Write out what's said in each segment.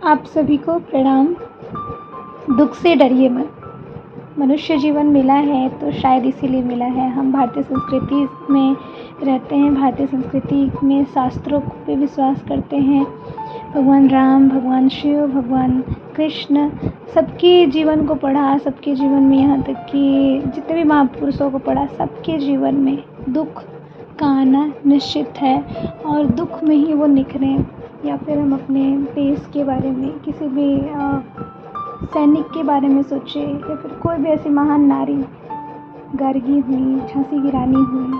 आप सभी को प्रणाम। दुख से डरिए मत। मनुष्य जीवन मिला है तो शायद इसीलिए मिला है। हम भारतीय संस्कृति में रहते हैं, भारतीय संस्कृति में शास्त्रों पे विश्वास करते हैं। भगवान राम, भगवान शिव, भगवान कृष्ण, सबके जीवन को पढ़ा, सबके जीवन में, यहाँ तक कि जितने भी महापुरुषों को पढ़ा, सबके जीवन में दुख का आना निश्चित है और दुख में ही वो निखरे। या फिर हम अपने देश के बारे में, किसी भी सैनिक के बारे में सोचे, या फिर कोई भी ऐसी महान नारी, गार्गी हुई, झांसी की रानी हुई,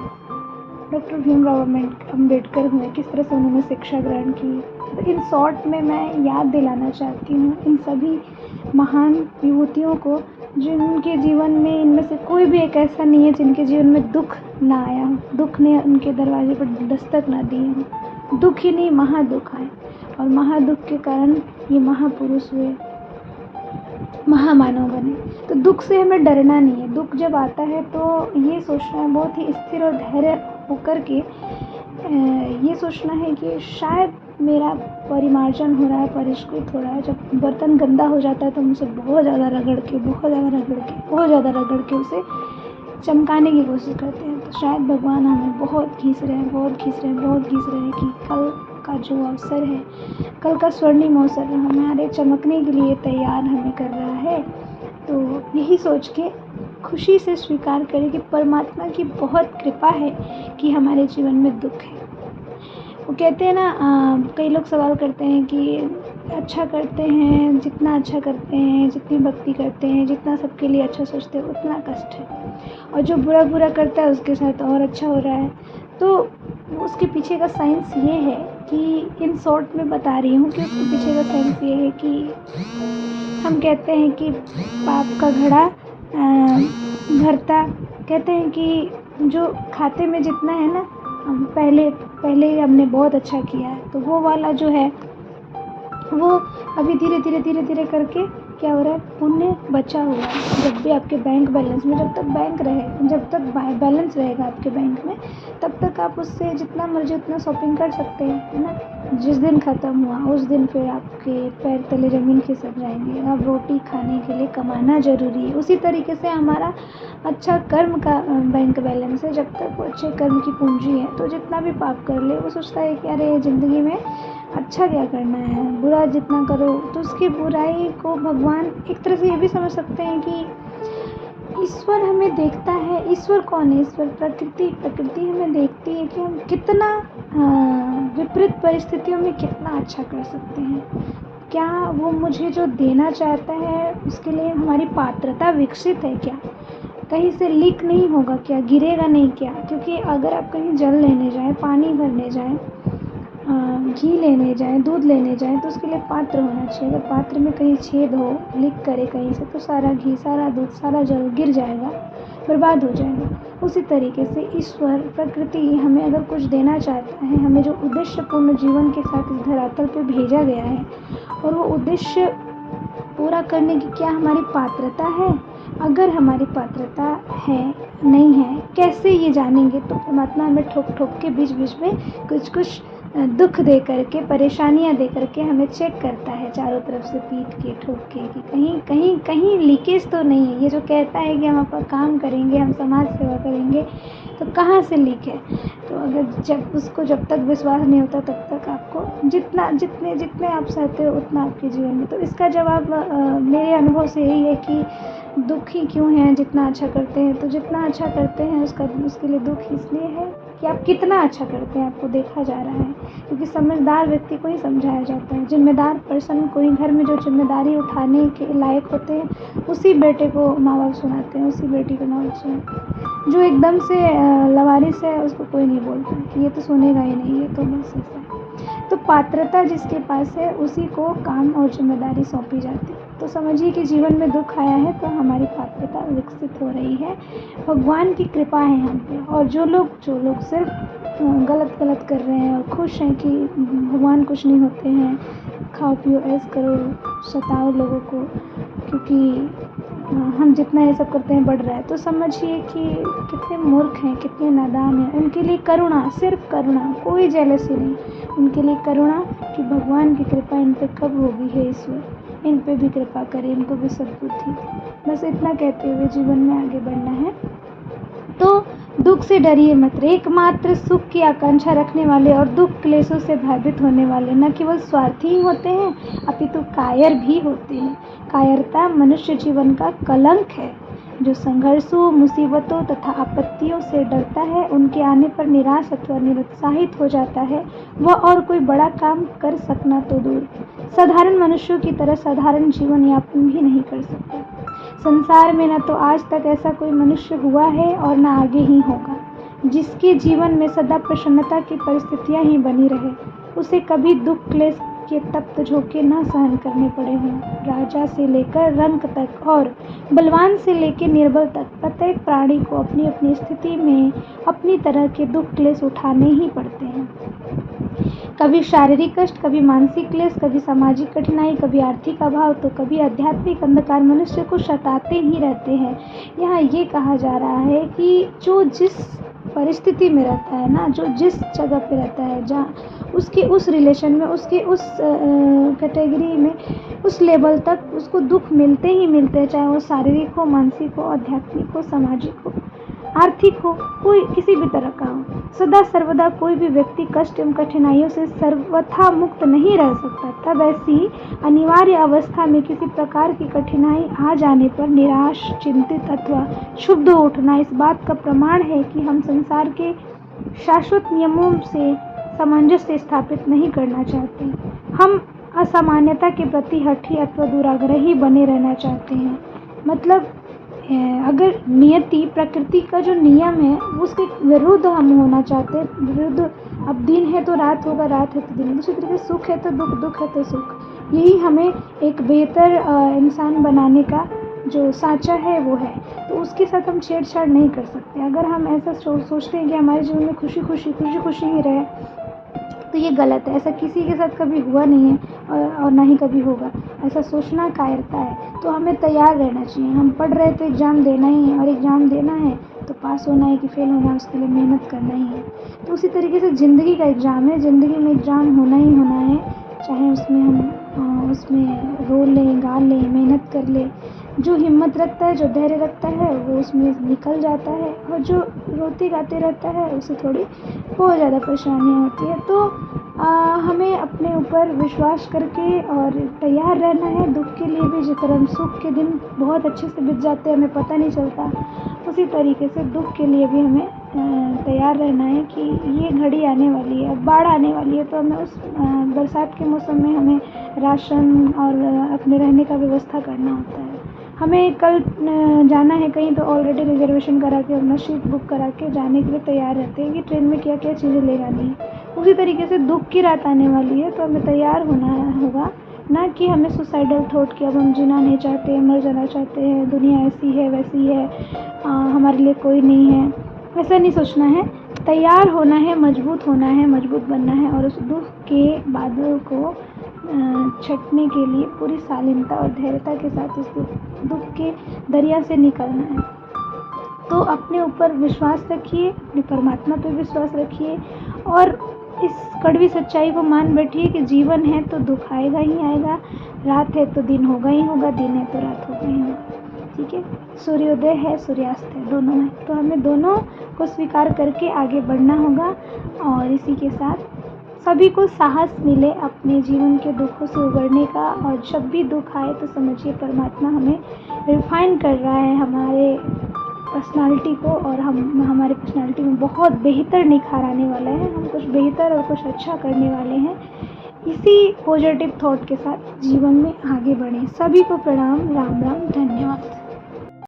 डॉक्टर भीमराव अम्बेडकर हुए, किस तरह से उन्होंने शिक्षा ग्रहण की। तो इन शॉर्ट में मैं याद दिलाना चाहती हूँ इन सभी महान विभूतियों को, जिनके जीवन में, इनमें से कोई भी एक ऐसा नहीं है जिनके जीवन में दुख ना आया हो, दुख ने उनके दरवाजे पर दस्तक ना दी हो। दुख ही नहीं, महादुख आए और महादुख के कारण ये महापुरुष हुए, महामानव बने। तो दुख से हमें डरना नहीं है। दुख जब आता है तो ये सोचना है, बहुत ही स्थिर और धैर्य होकर के ये सोचना है कि शायद मेरा परिमार्जन हो रहा है, परिष्कृत हो रहा है। जब बर्तन गंदा हो जाता है तो हम उसे बहुत ज़्यादा रगड़ के उसे चमकाने की कोशिश करते हैं। तो शायद भगवान हमें बहुत घिस रहे हैं कि कल का जो अवसर है, कल का स्वर्णिम अवसर हमारे चमकने के लिए तैयार हमें कर रहा है। तो यही सोच के खुशी से स्वीकार करें कि परमात्मा की बहुत कृपा है कि हमारे जीवन में दुख है। वो कहते हैं ना, कई लोग सवाल करते हैं कि अच्छा करते हैं, जितना अच्छा करते हैं, जितनी भक्ति करते हैं, जितना सबके लिए अच्छा सोचते हैं, उतना कष्ट है, और जो बुरा करता है उसके साथ और अच्छा हो रहा है। तो उसके पीछे का साइंस ये है कि इन शॉर्ट में बता रही हूँ कि उसके पीछे का साइंस ये है कि हम कहते हैं कि पाप का घड़ा भरता, कहते हैं कि जो खाते में जितना है ना, पहले हमने बहुत अच्छा किया है, तो वो वाला जो है वो अभी धीरे करके क्या हो रहा है, पुण्य बचा हुआ है। जब भी आपके बैंक बैलेंस में, जब तक बैलेंस रहेगा आपके बैंक में, तब तक आप उससे जितना मर्जी उतना शॉपिंग कर सकते हैं, है ना। जिस दिन ख़त्म हुआ उस दिन फिर आपके पैर तले ज़मीन खिसक जाएंगे। अब रोटी खाने के लिए कमाना ज़रूरी है। उसी तरीके से हमारा अच्छा कर्म का बैंक बैलेंस है। जब तक वो अच्छे कर्म की पूंजी है, तो जितना भी पाप कर ले, वो सोचता है कि अरे ज़िंदगी में अच्छा क्या करना है, बुरा जितना करो। तो उसकी बुराई को भगवान एक तरह से ये भी समझ सकते हैं कि ईश्वर हमें देखता है। ईश्वर कौन है? ईश्वर प्रकृति हमें देखती है कि हम कितना विपरीत परिस्थितियों में कितना अच्छा कर सकते हैं। क्या वो मुझे जो देना चाहता है उसके लिए हमारी पात्रता विकसित है क्या? कहीं से लीक नहीं होगा क्या? गिरेगा नहीं क्या? क्योंकि अगर आप कहीं जल लेने जाएं, पानी भरने जाएं, घी लेने जाएं, दूध लेने जाएं, तो उसके लिए पात्र होना चाहिए। अगर पात्र में कहीं छेद हो, लीक करे कहीं से, तो सारा घी, सारा दूध, सारा जल गिर जाएगा, बर्बाद हो जाएगा। उसी तरीके से ईश्वर, प्रकृति हमें अगर कुछ देना चाहता है, हमें जो उद्देश्यपूर्ण जीवन के साथ इस धरातल पे भेजा गया है, और वो उद्देश्य पूरा करने की क्या हमारी पात्रता है? अगर हमारी पात्रता है, नहीं है, कैसे ये जानेंगे? तो परमात्मा हमें ठोक के बीच में कुछ दुख दे करके, परेशानियां दे करके हमें चेक करता है, चारों तरफ से पीट के, ठोक के, कि कहीं लीकेज तो नहीं है। ये जो कहता है कि हम आपका काम करेंगे, हम समाज सेवा करेंगे, तो कहाँ से लीक है? तो अगर जब तक विश्वास नहीं होता, तब तक आपको जितने आप सहते हो उतना आपके जीवन में। तो इसका जवाब मेरे अनुभव से यही है कि दुखी क्यों हैं जितना अच्छा करते हैं। तो जितना अच्छा करते हैं उसके लिए दुख इसलिए है कि आप कितना अच्छा करते हैं, आपको देखा जा रहा है। क्योंकि समझदार व्यक्ति को ही समझाया जाता है। जिम्मेदार पर्सन को ही, घर में जो जिम्मेदारी उठाने के लायक होते हैं, उसी बेटे को माँ बाप सुनाते हैं, उसी बेटी को माँ बाप सुनाते हैं। जो एकदम से लवारिस है, उसको कोई नहीं बोलता कि ये तो सुनेगा ही नहीं, ये तो बस ऐसा है। तो पात्रता जिसके पास है, उसी को काम और जिम्मेदारी सौंपी जाती है। तो समझिए कि जीवन में दुख आया है तो हमारी पात्रता विकसित हो रही है। भगवान की कृपा है हम पे। और जो लोग सिर्फ गलत कर रहे हैं और खुश हैं कि भगवान कुछ नहीं होते हैं, खाओ पियो ऐश करो, सताओ लोगों को, क्योंकि हम जितना ये सब करते हैं बढ़ रहा है, तो समझिए कि कितने मूर्ख हैं, कितने नादान हैं। उनके लिए करुणा, सिर्फ करुणा, कोई जेलसी नहीं। उनके लिए करुणा कि भगवान की कृपा इन पे कब होगी हे ईश्वर, इन पे भी कृपा करें, इनको भी सद्बुद्धि। बस इतना कहते हुए जीवन में आगे बढ़ना है। तो दुख से डरिए मत। एकमात्र सुख की आकांक्षा रखने वाले और दुख क्लेशों से भयभीत होने वाले न केवल स्वार्थी ही होते हैं अपितु कायर भी होते हैं। कायरता मनुष्य जीवन का कलंक है। जो संघर्षों, मुसीबतों तथा आपत्तियों से डरता है, उनके आने पर निराश अथवा निरुत्साहित हो जाता है, वह और कोई बड़ा काम कर सकना तो दूर, साधारण मनुष्यों की तरह साधारण जीवन यापन भी नहीं कर सकता। संसार में न तो आज तक ऐसा कोई मनुष्य हुआ है और न आगे ही होगा जिसके जीवन में सदा प्रसन्नता की परिस्थितियां ही बनी रहे। उसे कभी दुख क्लेश के तप्त झोंके न सहन करने पड़े हों। राजा से लेकर रंक तक और बलवान से लेकर निर्बल तक प्रत्येक प्राणी को अपनी अपनी स्थिति में अपनी तरह के दुख क्लेश उठाने ही पड़ते हैं। कभी शारीरिक कष्ट, कभी मानसिक क्लेश, कभी सामाजिक कठिनाई, कभी आर्थिक अभाव, तो कभी आध्यात्मिक अंधकार मनुष्य को सताते ही रहते हैं। यहाँ ये कहा जा रहा है कि जो जिस परिस्थिति में रहता है ना, जो जिस जगह पे रहता है, जहाँ उसके उस रिलेशन में, उसके उस कैटेगरी में, उस लेवल तक उसको दुख मिलते ही मिलते हैं, चाहे वो शारीरिक हो, मानसिक हो, आध्यात्मिक हो, सामाजिक हो, आर्थिक हो, कोई किसी भी तरह का हो। सदा सर्वदा कोई भी व्यक्ति कष्ट एवं कठिनाइयों से सर्वथा मुक्त नहीं रह सकता। तब ऐसी अनिवार्य अवस्था में किसी प्रकार की कठिनाई आ जाने पर निराश, चिंतित अथवा क्षुब्ध उठना इस बात का प्रमाण है कि हम संसार के शाश्वत नियमों से सामंजस्य स्थापित नहीं करना चाहते। हम असामान्यता के प्रति हठी अथवा दुराग्रही बने रहना चाहते हैं। मतलब अगर नियति, प्रकृति का जो नियम है, उसके विरुद्ध हम होना चाहते हैं। विरुद्ध, अब दिन है तो रात होगा, रात है तो दिन। दूसरी तरीके से सुख है तो दुख, दुख है तो सुख। यही हमें एक बेहतर इंसान बनाने का जो साँचा है वो है। तो उसके साथ हम छेड़छाड़ नहीं कर सकते। अगर हम ऐसा सोचते हैं कि हमारे जीवन में खुशी खुशी ही रहे, तो ये गलत है। ऐसा किसी के साथ कभी हुआ नहीं है और ना ही कभी होगा। ऐसा सोचना कायरता है। तो हमें तैयार रहना चाहिए। हम पढ़ रहे तो एग्ज़ाम देना ही है, और एग्ज़ाम देना है तो पास होना है कि फेल होना है, उसके लिए मेहनत करना ही है। तो उसी तरीके से ज़िंदगी का एग्ज़ाम है। ज़िंदगी में एग्ज़ाम होना ही होना है, चाहे उसमें हम उसमें रो लें, गा लें, मेहनत कर लें। जो हिम्मत रखता है, जो धैर्य रखता है, वो उसमें निकल जाता है, और जो रोते गाते रहता है उसे थोड़ी बहुत ज़्यादा परेशानियाँ होती है। तो हमें अपने ऊपर विश्वास करके और तैयार रहना है दुख के लिए भी। जिस तरह सुख के दिन बहुत अच्छे से बीत जाते हैं, हमें पता नहीं चलता, उसी तरीके से दुख के लिए भी हमें तैयार रहना है कि ये घड़ी आने वाली है। अब बाढ़ आने वाली है, तो हमें उस बरसात के मौसम में हमें राशन और अपने रहने का व्यवस्था करना होता है। हमें कल जाना है कहीं, तो ऑलरेडी रिजर्वेशन करा के, अपना सीट बुक करा के जाने के लिए तैयार रहते हैं कि ट्रेन में क्या क्या चीज़ें ले जानी है। उसी तरीके से दुख की रात आने वाली है, तो हमें तैयार होना होगा, ना कि हमें सुसाइडल थॉट कि अब हम जीना नहीं चाहते, मर जाना चाहते हैं, दुनिया ऐसी है वैसी है, हमारे लिए कोई नहीं है। ऐसा नहीं सोचना है। तैयार होना है, मजबूत होना है, मजबूत बनना है, और उस दुख के बादल को छटने के लिए पूरी शालीनता और धैर्यता के साथ उस दुख के दरिया से निकलना है। तो अपने ऊपर विश्वास रखिए, अपने परमात्मा पर विश्वास रखिए, और इस कड़वी सच्चाई को मान बैठिए कि जीवन है तो दुख आएगा ही आएगा, रात है तो दिन होगा ही होगा, दिन है तो रात होगा ही होगा। ठीक है, सूर्योदय है, सूर्यास्त है, दोनों है। तो हमें दोनों को स्वीकार करके आगे बढ़ना होगा। और इसी के साथ सभी को साहस मिले अपने जीवन के दुखों से उबरने का। और जब भी दुख आए तो समझिए परमात्मा हमें रिफाइन कर रहा है, हमारे पर्सनालिटी को, और हमारे पर्सनालिटी में बहुत बेहतर निखार आने वाला है। हम कुछ बेहतर और कुछ अच्छा करने वाले हैं। इसी पॉजिटिव थॉट के साथ जीवन में आगे बढ़ें। सभी को प्रणाम। राम राम, धन्यवाद।